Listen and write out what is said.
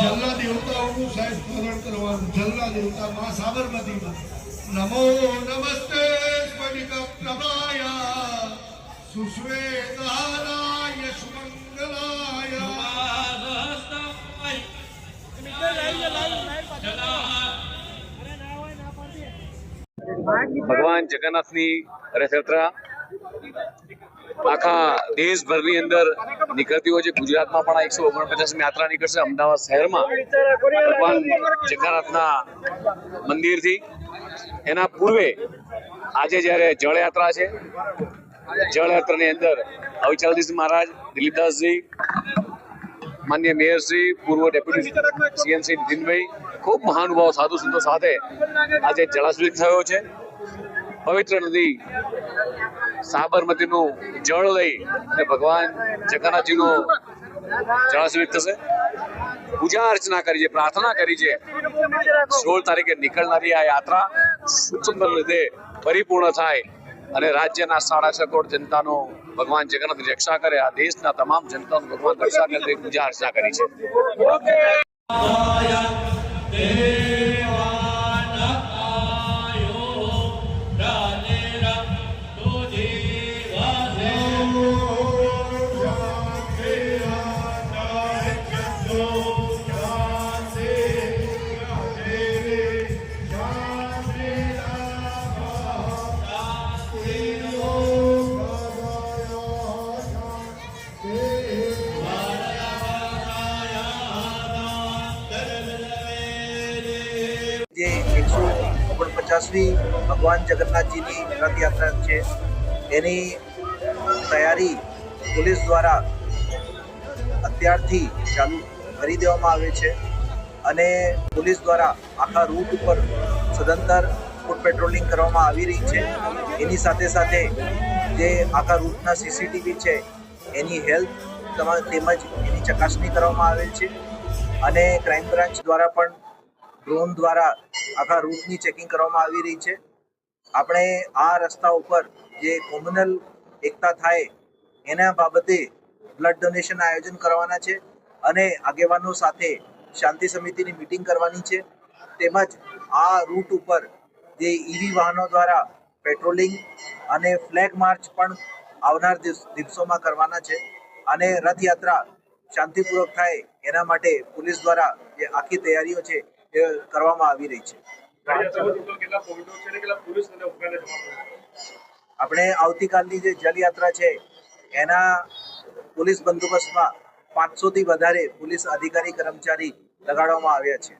જલ્લા દેવતાઓનું સાહેબ સ્મરણ કરવાનું. જલ્લા દેવતા માં સાબરમતીમાં નમો નમસ્તે સ્ફટિક પ્રભાયા સુશ્વેતારાય સુમંગલાય. ભગવાન જગન્નાથની રથયાત્રા આખા દેશભરની અંદર નીકળતી હોય છે. ગુજરાતમાં પણ 149મી યાત્રા નીકળશે અમદાવાદ શહેરમાં ભગવાન જગન્નાથના મંદિરથી. એના પૂર્વે આજે જ્યારે જળયાત્રા છે, જળયાત્રાની અંદર અવિચલજીજી મહારાજ, દિલીપદાસજી, માન્ય મેયરશ્રી, પૂર્વ ડેપ્યુટી સીએમ શ્રી નીતિનભાઈ, ખૂબ મહાનુભાવ સાધુ સંતો સાથે આજે જળાભિષેક થયો છે. પવિત્ર નદી સાબરમતીનું જળ લઈ અને ભગવાન જગન્નાથજીનો જળાભિષેક થશે. પૂજા અર્ચના કરી છે, પ્રાર્થના કરી છે. 16 તારીખે નીકળનારી આ યાત્રા સુખ સુંદર રીતે પરિપૂર્ણ થાય અને રાજ્યના 6.5 કરોડ જનતાનો ભગવાન જગન્નાથ રક્ષા કરે, આ દેશના તમામ જનતાનો ભગવાન રક્ષા કરે તેવી પૂજા અર્ચના કરી છે. જે 149મી ભગવાન જગન્નાથજીની રથયાત્રા છે એની તૈયારી પોલીસ દ્વારા અત્યારથી ચાલુ કરી દેવામાં આવે છે અને પોલીસ દ્વારા આખા રૂટ ઉપર સદંતર ફૂટ પેટ્રોલિંગ કરવામાં આવી રહી છે. એની સાથે સાથે જે આખા રૂટના સીસીટીવી છે એની હેલ્થ તેમજ એની ચકાસણી કરવામાં આવેલ છે અને ક્રાઇમ બ્રાન્ચ દ્વારા પણ ડ્રોન દ્વારા આખા રૂટની ચેકિંગ કરવામાં આવી રહી છે. આપણે આ રસ્તા ઉપર જે કોમ્યુનલ એકતા થાય એના બાબતે બ્લડ ડોનેશન આયોજન કરવાના છે અને આગેવાનો સાથે શાંતિ સમિતિની મિટિંગ કરવાની છે. તેમજ આ રૂટ ઉપર જે ઈવી વાહનો દ્વારા પેટ્રોલિંગ અને ફ્લેગ માર્ચ પણ આવનાર દિવસોમાં કરવાના છે અને રથયાત્રા શાંતિપૂર્વક થાય એના માટે પોલીસ દ્વારા જે આખી તૈયારીઓ છે એ કરવામાં આવી રહી છે. આપણે આવતીકાલની જે જલયાત્રા છે એના પોલીસ બંદોબસ્તમાં 500થી વધારે પોલીસ અધિકારી કર્મચારી લગાડવામાં આવ્યા છે.